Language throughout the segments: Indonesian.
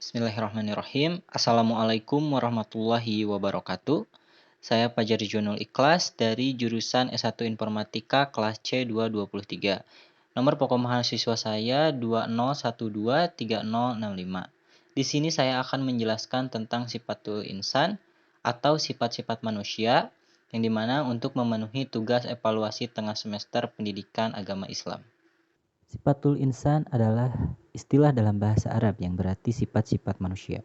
Bismillahirrahmanirrahim. Assalamualaikum warahmatullahi wabarakatuh. Saya Fajar Junul Ikhlas dari jurusan S1 Informatika kelas C223. Nomor pokok mahasiswa saya 20123065. Di sini saya akan menjelaskan tentang sifatul insan atau sifat-sifat manusia yang dimana untuk memenuhi tugas evaluasi tengah semester pendidikan agama Islam. Sifatul insan adalah istilah dalam bahasa Arab yang berarti sifat-sifat manusia.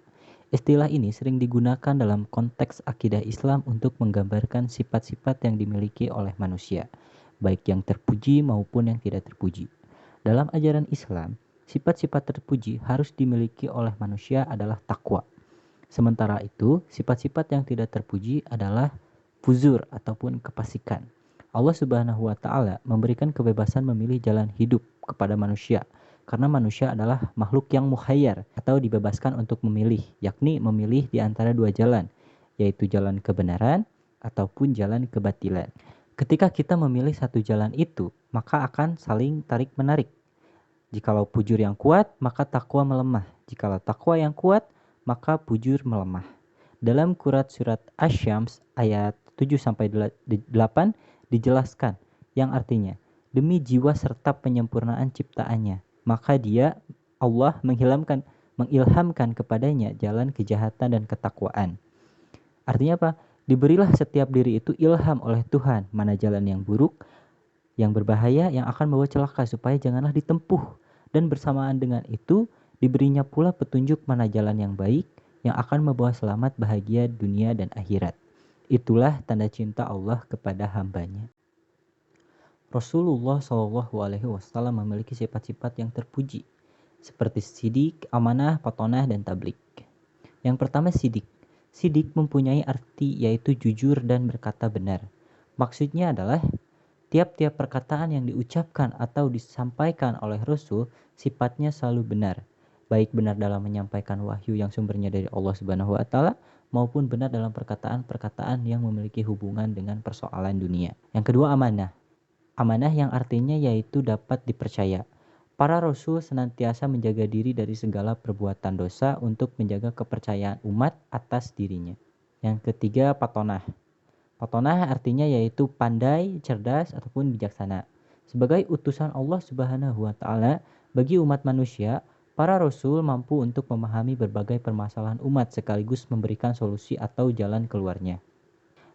Istilah ini sering digunakan dalam konteks akidah Islam untuk menggambarkan sifat-sifat yang dimiliki oleh manusia, baik yang terpuji maupun yang tidak terpuji. Dalam ajaran Islam, sifat-sifat terpuji harus dimiliki oleh manusia adalah takwa. Sementara itu, sifat-sifat yang tidak terpuji adalah fuzur ataupun kefasikan. Allah Subhanahu wa taala memberikan kebebasan memilih jalan hidup kepada manusia karena manusia adalah makhluk yang mukhayyar atau dibebaskan untuk memilih, yakni memilih di antara dua jalan, yaitu jalan kebenaran ataupun jalan kebatilan. Ketika kita memilih satu jalan itu, maka akan saling tarik-menarik. Jikalau fujur yang kuat, maka takwa melemah. Jikalau takwa yang kuat, maka fujur melemah. Dalam surat Asy-Syams ayat 7-8 dijelaskan yang artinya, demi jiwa serta penyempurnaan ciptaannya, maka dia, Allah, mengilhamkan kepadanya jalan kejahatan dan ketakwaan. Artinya apa? Diberilah setiap diri itu ilham oleh Tuhan mana jalan yang buruk, yang berbahaya, yang akan membawa celaka supaya janganlah ditempuh. Dan bersamaan dengan itu, diberinya pula petunjuk mana jalan yang baik, yang akan membawa selamat bahagia dunia dan akhirat. Itulah tanda cinta Allah kepada hambanya. Rasulullah SAW memiliki sifat-sifat yang terpuji, seperti sidik, amanah, patonah, dan tablik. Yang pertama sidik. Sidik mempunyai arti yaitu jujur dan berkata benar. Maksudnya adalah tiap-tiap perkataan yang diucapkan atau disampaikan oleh Rasul sifatnya selalu benar. Baik benar dalam menyampaikan wahyu yang sumbernya dari Allah Subhanahu wa taala maupun benar dalam perkataan-perkataan yang memiliki hubungan dengan persoalan dunia. Yang kedua amanah. Amanah yang artinya yaitu dapat dipercaya. Para rasul senantiasa menjaga diri dari segala perbuatan dosa untuk menjaga kepercayaan umat atas dirinya. Yang ketiga patonah. Patonah artinya yaitu pandai, cerdas, ataupun bijaksana. Sebagai utusan Allah Subhanahu wa taala bagi umat manusia, para rasul mampu untuk memahami berbagai permasalahan umat sekaligus memberikan solusi atau jalan keluarnya.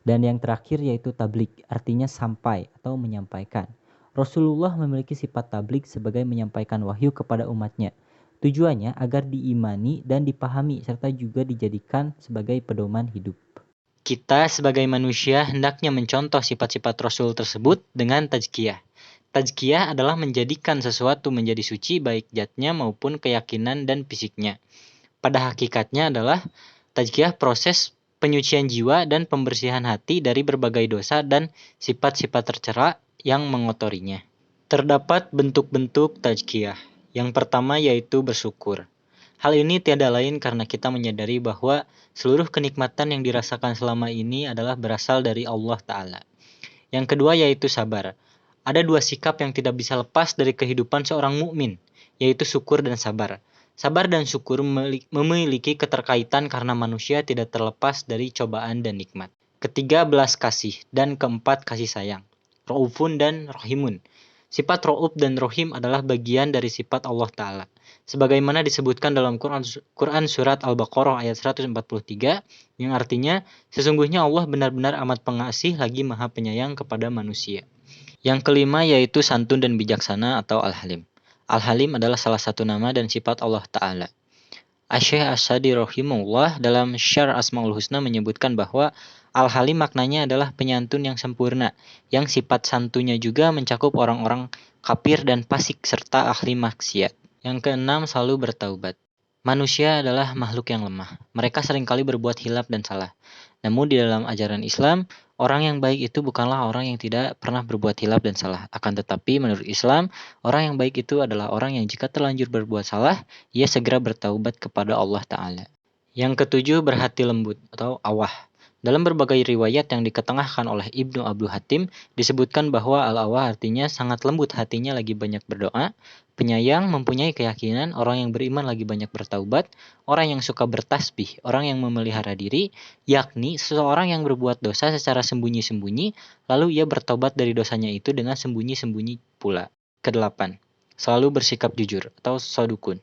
Dan yang terakhir yaitu tablik, artinya sampai atau menyampaikan. Rasulullah memiliki sifat tablik sebagai menyampaikan wahyu kepada umatnya. Tujuannya agar diimani dan dipahami serta juga dijadikan sebagai pedoman hidup. Kita sebagai manusia hendaknya mencontoh sifat-sifat Rasul tersebut dengan tazkiyah. Tazkiyah adalah menjadikan sesuatu menjadi suci baik zatnya maupun keyakinan dan fisiknya. Pada hakikatnya adalah tazkiyah proses penyucian jiwa dan pembersihan hati dari berbagai dosa dan sifat-sifat tercela yang mengotorinya. Terdapat bentuk-bentuk tazkiyah. Yang pertama yaitu bersyukur. Hal ini tiada lain karena kita menyadari bahwa seluruh kenikmatan yang dirasakan selama ini adalah berasal dari Allah Ta'ala. Yang kedua yaitu sabar. Ada dua sikap yang tidak bisa lepas dari kehidupan seorang mukmin, yaitu syukur dan sabar. Sabar dan syukur memiliki keterkaitan karena manusia tidak terlepas dari cobaan dan nikmat. Ketiga, belas kasih. Dan keempat, kasih sayang. Ra'ufun dan Rahimun. Sifat Ra'uf dan Rahim adalah bagian dari sifat Allah Ta'ala. Sebagaimana disebutkan dalam Quran Surat Al-Baqarah ayat 143, yang artinya, sesungguhnya Allah benar-benar amat pengasih lagi maha penyayang kepada manusia. Yang kelima yaitu santun dan bijaksana atau Al-Halim. Al-Halim adalah salah satu nama dan sifat Allah Ta'ala. Asy-Syaikh As-Sa'di rahimahullah dalam Syarh Asmaul Husna menyebutkan bahwa Al-Halim maknanya adalah penyantun yang sempurna, yang sifat santunya juga mencakup orang-orang kafir dan fasik serta ahli maksiat. Yang keenam, selalu bertaubat. Manusia adalah makhluk yang lemah. Mereka seringkali berbuat hilaf dan salah. Namun di dalam ajaran Islam, orang yang baik itu bukanlah orang yang tidak pernah berbuat hilaf dan salah. Akan tetapi menurut Islam, orang yang baik itu adalah orang yang jika terlanjur berbuat salah, ia segera bertaubat kepada Allah Ta'ala. Yang ketujuh, berhati lembut atau awah. Dalam berbagai riwayat yang diketengahkan oleh Ibnu Abu Hatim, disebutkan bahwa al-awwah artinya sangat lembut hatinya lagi banyak berdoa, penyayang, mempunyai keyakinan, orang yang beriman lagi banyak bertaubat, orang yang suka bertasbih, orang yang memelihara diri, yakni seseorang yang berbuat dosa secara sembunyi-sembunyi, lalu ia bertobat dari dosanya itu dengan sembunyi-sembunyi pula. Kedelapan, selalu bersikap jujur atau sodukun.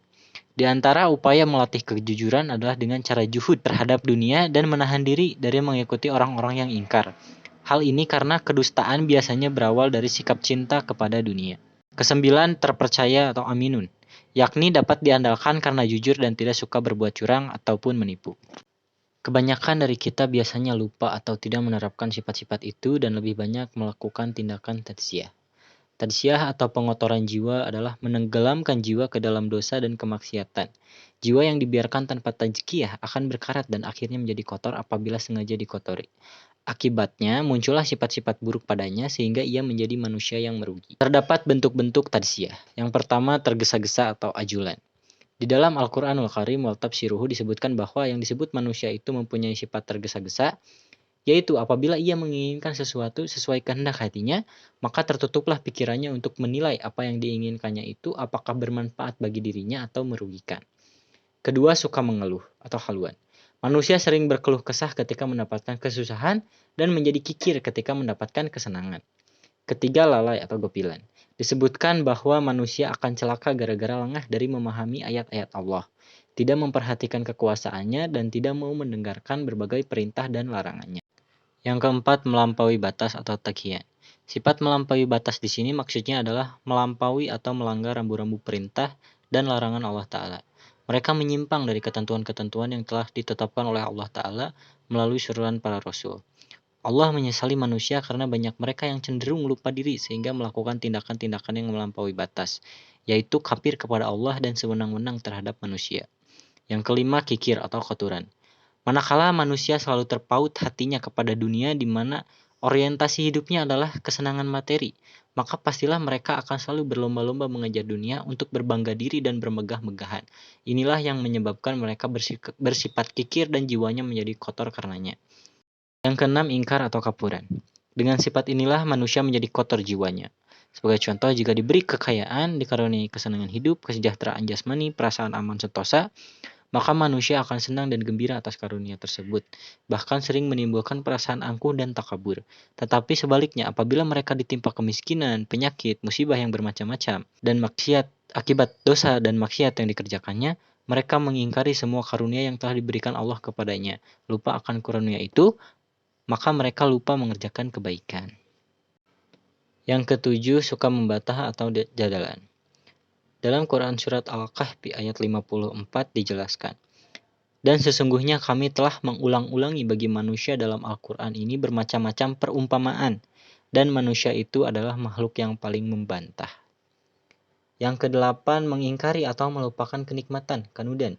Di antara upaya melatih kejujuran adalah dengan cara juhud terhadap dunia dan menahan diri dari mengikuti orang-orang yang ingkar. Hal ini karena kedustaan biasanya berawal dari sikap cinta kepada dunia. Kesembilan, terpercaya atau aminun, yakni dapat diandalkan karena jujur dan tidak suka berbuat curang ataupun menipu. Kebanyakan dari kita biasanya lupa atau tidak menerapkan sifat-sifat itu dan lebih banyak melakukan tindakan tadzkiyah. Tadzkiyah atau pengotoran jiwa adalah menenggelamkan jiwa ke dalam dosa dan kemaksiatan. Jiwa yang dibiarkan tanpa tadzkiyah akan berkarat dan akhirnya menjadi kotor apabila sengaja dikotori. Akibatnya, muncullah sifat-sifat buruk padanya sehingga ia menjadi manusia yang merugi. Terdapat bentuk-bentuk tadzkiyah. Yang pertama, tergesa-gesa atau ajulan. Di dalam Al-Quranul Karim wal Tafsiruhu disebutkan bahwa yang disebut manusia itu mempunyai sifat tergesa-gesa, yaitu apabila ia menginginkan sesuatu sesuai kehendak hatinya, maka tertutuplah pikirannya untuk menilai apa yang diinginkannya itu apakah bermanfaat bagi dirinya atau merugikan. Kedua, suka mengeluh atau haluan. Manusia sering berkeluh kesah ketika mendapatkan kesusahan dan menjadi kikir ketika mendapatkan kesenangan. Ketiga, lalai atau gopilan. Disebutkan bahwa manusia akan celaka gara-gara lengah dari memahami ayat-ayat Allah, tidak memperhatikan kekuasaannya, dan tidak mau mendengarkan berbagai perintah dan larangannya. Yang keempat, melampaui batas atau takiyan. Sifat melampaui batas di sini maksudnya adalah melampaui atau melanggar rambu-rambu perintah dan larangan Allah Ta'ala. Mereka menyimpang dari ketentuan-ketentuan yang telah ditetapkan oleh Allah Ta'ala melalui suruhan para Rasul. Allah menyesali manusia karena banyak mereka yang cenderung lupa diri sehingga melakukan tindakan-tindakan yang melampaui batas, yaitu kafir kepada Allah dan sewenang-wenang terhadap manusia. Yang kelima, kikir atau kotoran. Manakala manusia selalu terpaut hatinya kepada dunia di mana orientasi hidupnya adalah kesenangan materi, maka pastilah mereka akan selalu berlomba-lomba mengejar dunia untuk berbangga diri dan bermegah-megahan. Inilah yang menyebabkan mereka bersifat kikir dan jiwanya menjadi kotor karenanya. Yang keenam, ingkar atau kapuran. Dengan sifat inilah manusia menjadi kotor jiwanya. Sebagai contoh, jika diberi kekayaan, dikaruniai kesenangan hidup, kesejahteraan jasmani, perasaan aman sentosa, maka manusia akan senang dan gembira atas karunia tersebut, bahkan sering menimbulkan perasaan angkuh dan takabur. Tetapi sebaliknya, apabila mereka ditimpa kemiskinan, penyakit, musibah yang bermacam-macam, dan maksiat akibat dosa dan maksiat yang dikerjakannya, mereka mengingkari semua karunia yang telah diberikan Allah kepadanya, lupa akan karunia itu, maka mereka lupa mengerjakan kebaikan. Yang ketujuh, suka membantah atau jadalan. Dalam Quran Surat Al-Kahfi ayat 54 dijelaskan, dan sesungguhnya kami telah mengulang-ulangi bagi manusia dalam Al-Quran ini bermacam-macam perumpamaan, dan manusia itu adalah makhluk yang paling membantah. Yang kedelapan, mengingkari atau melupakan kenikmatan, kanudan.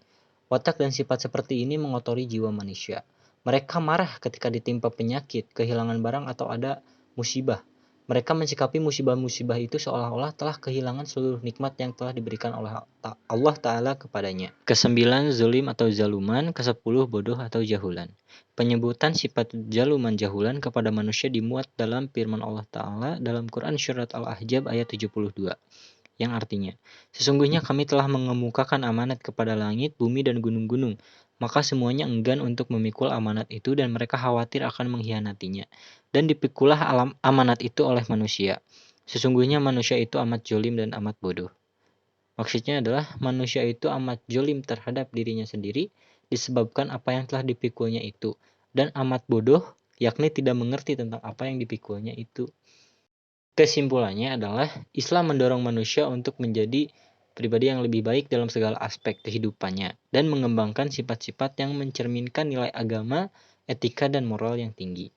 Watak dan sifat seperti ini mengotori jiwa manusia. Mereka marah ketika ditimpa penyakit, kehilangan barang atau ada musibah. Mereka mensikapi musibah-musibah itu seolah-olah telah kehilangan seluruh nikmat yang telah diberikan oleh Allah Ta'ala kepadanya. Kesembilan, zulim atau zaluman. Kesepuluh, bodoh atau jahulan. Penyebutan sifat jaluman jahulan kepada manusia dimuat dalam firman Allah Ta'ala dalam Quran Surat Al-Ahzab ayat 72. Yang artinya, sesungguhnya kami telah mengemukakan amanat kepada langit, bumi, dan gunung-gunung. Maka semuanya enggan untuk memikul amanat itu dan mereka khawatir akan mengkhianatinya. Dan dipikulah amanat itu oleh manusia. Sesungguhnya manusia itu amat jolim dan amat bodoh. Maksudnya adalah manusia itu amat jolim terhadap dirinya sendiri disebabkan apa yang telah dipikulnya itu. Dan amat bodoh, yakni tidak mengerti tentang apa yang dipikulnya itu. Kesimpulannya adalah Islam mendorong manusia untuk menjadi pribadi yang lebih baik dalam segala aspek kehidupannya dan mengembangkan sifat-sifat yang mencerminkan nilai agama, etika, dan moral yang tinggi.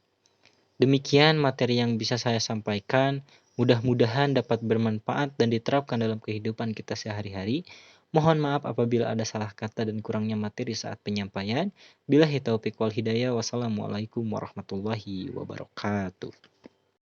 Demikian materi yang bisa saya sampaikan, mudah-mudahan dapat bermanfaat dan diterapkan dalam kehidupan kita sehari-hari. Mohon maaf apabila ada salah kata dan kurangnya materi saat penyampaian. Billahi taufiq wal hidayah. Wassalamualaikum warahmatullahi wabarakatuh.